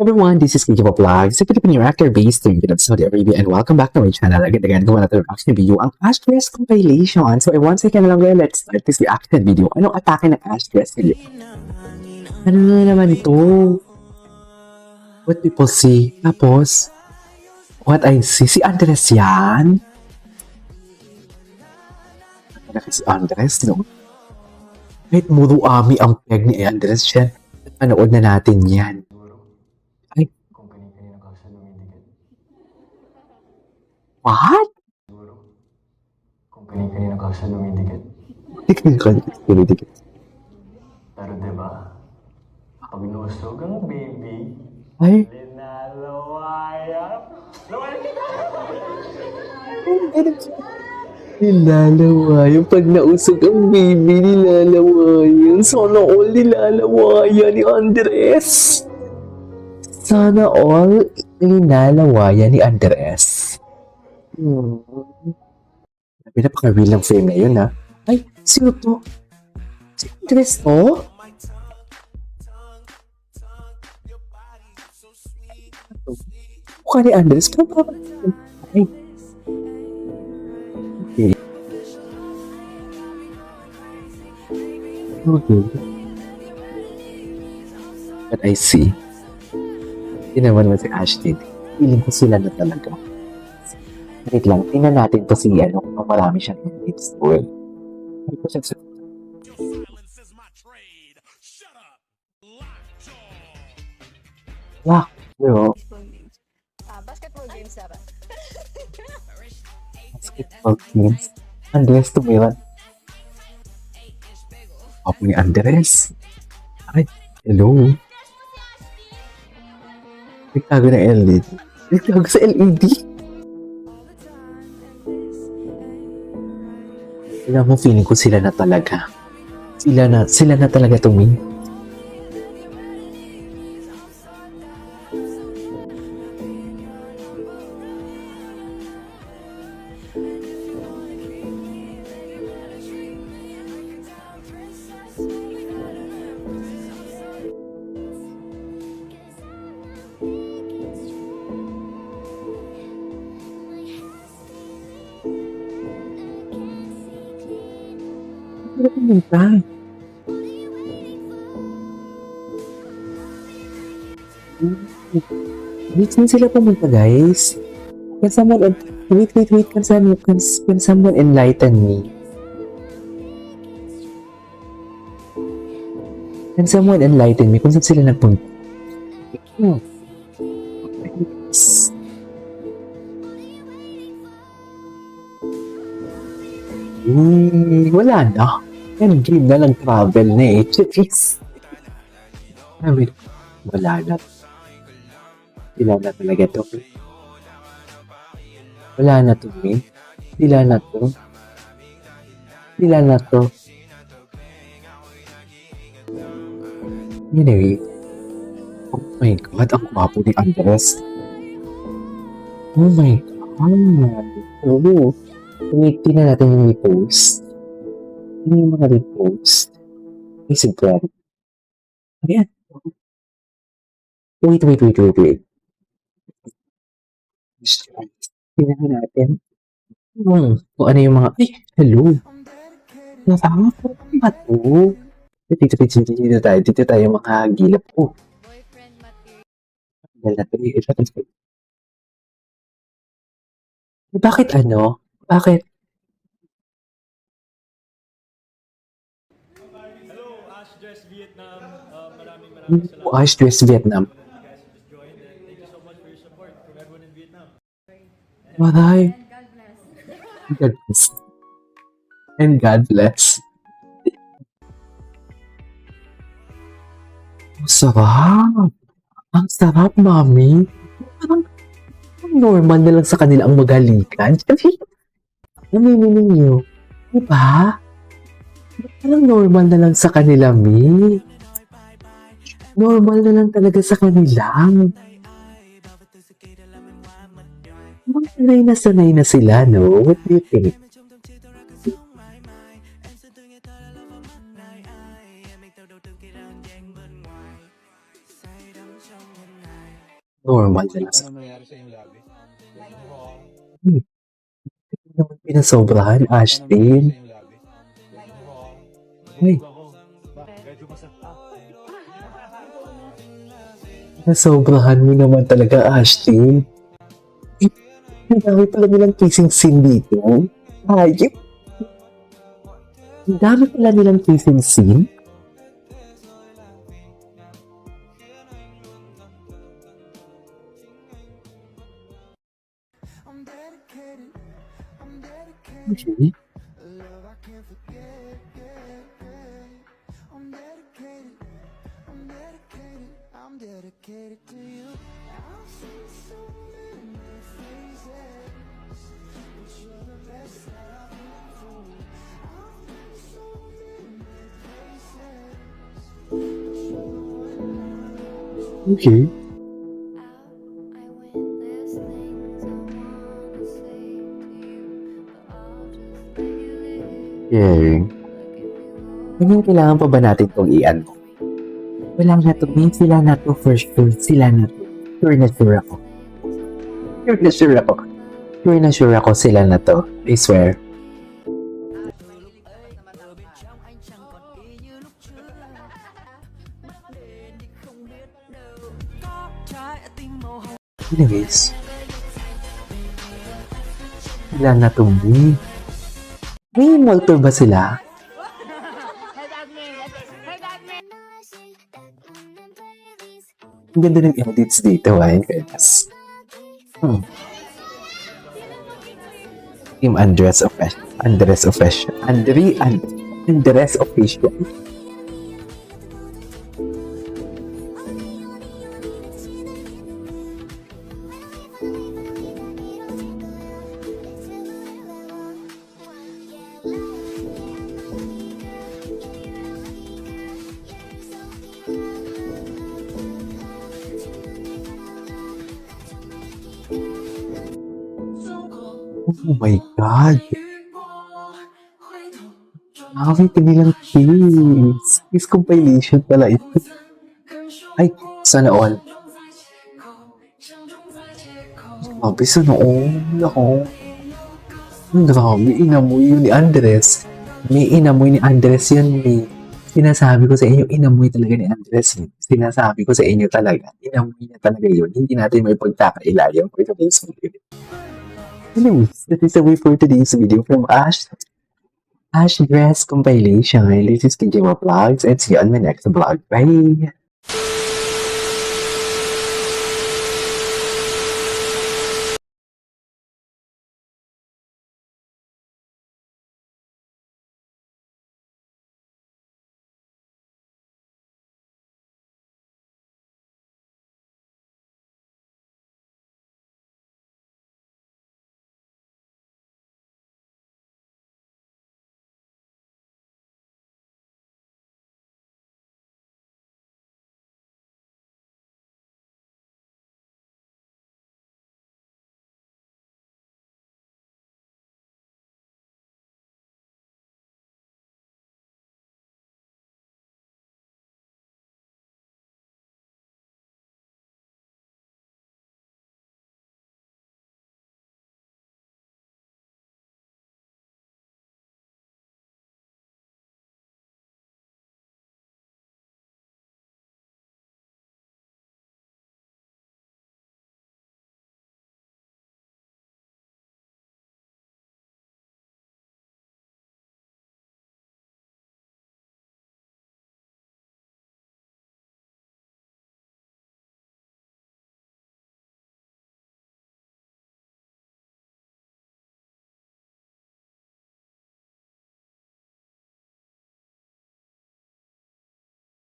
Everyone, this is Kiki Vlogs, a Filipino actor based in Saudi Arabia, and welcome back to my channel. Again, gawa natin reaction video ang Ash Dress compilation. So, once again lang, let's start this reaction video. Anong atake ng Ash Dress video? Ano na naman ito? What people see. Tapos, what I see, si Andres yan? Ano si Andres, no? Kahit Muruami ang peg ni Andres yan. Panood na natin yan. Ay. What? Kung kanina ka siya lumidikit. Dumidikit. Pero diba, pag nusog ang baby, Ay. linalawaya. Nilalawayan. Pag nausog ang baby, nilalawayan. Sana all nilalawayan ni Andres. Sana all nilalawayan ni Andres. Napaka-real ng frame na yun, ha? Ay, sino to? Si Andres to? Mukha ni Andres? Ay. Okay. Okay. But I see. Hindi naman si Ashley. Feeling ko sila na talaga. Wait lang, tingnan natin to si kung marami siyang hits to eh. Hindi ko siya bro. Basketball games dapat. Basketball games. Andres Tumiran. Ako ni Andres. Ay, hello. Nagtago na LED. Nagtago sa LED. Alam mo, feeling ko sila na talaga. Sila na talaga Tumi. Ano pumunta? Saan sila pumunta, guys? Can someone wait. Can someone enlighten me? Can someone enlighten me kung saan sila nagpunta? Wala na. Endgame na lang travel na eh. Jeez. I mean, wala na. Sila na talaga to. Wala na to, me. Sila na to. Sila na to. Anyway. Oh my God, ang gwapo ni Andres. Oh my God. Oh. Tingnan natin yung repost. Ano yung mga repost? Ay, sigurado. Ayan. Wait. Tingnan natin. Kung ano yung mga... Ay, hello. Nasama ko ba ito? Dito tayo mga gilap ko. Bakit ano? Bakit? Hello, Ash Dress Vietnam. Maraming Ash Dress Vietnam. guys who just joined, and thank you so much for your support from everyone in Vietnam. Maray. God bless. And God bless. Ang sarap. Ang sarap, mami. Parang normal na lang sa kanila ang maghalikan. Namimili niyo. Diba? Parang normal na lang sa kanila, mi. Normal na lang talaga sa kanila. Sanay na sila, no? What do you think? Normal na lang. Ano nangyari sa inyong labi? Hindi naman pinasobrahan, Ano nangyari Ashtin. sa inyong labi? Ay, Kahit lumasa. pinasobrahan mo naman talaga, Ashtin. Eh, ang dami pala nilang kissing scene dito. Ayip. Ang dami pala nilang kissing scene. Okay. Okay. Okay. Ngayon, kailangan pa ba natin itong i-ano? Wala na to, means sila na to for sure. Sila na to. Sure na sure ako. Sure na sure ako. Sure na sure ako sila na to. I swear. Anyways. Sila na to, me. May multo ba sila? Ang ganda ng edits dito, ay. Yes. Team Andres Official. Andres Official. Andres Official. Oh my God. Nakakita nilang kiss. Kiss compilation pala ito. Ay, sana all. Grabe, sana all. Ako. Grabe, inamoy yun ni Andres. May inamoy ni Andres yun. May sinasabi ko sa inyo, inamoy talaga ni Andres. Sinasabi ko sa inyo talaga, inamoy niya talaga yun. Hindi natin may pagkakailayan for today's video. Anyways, that is the way for today's video from Ash Dress Compilation. This is KJ Vlogs and see you on my next vlog. Bye!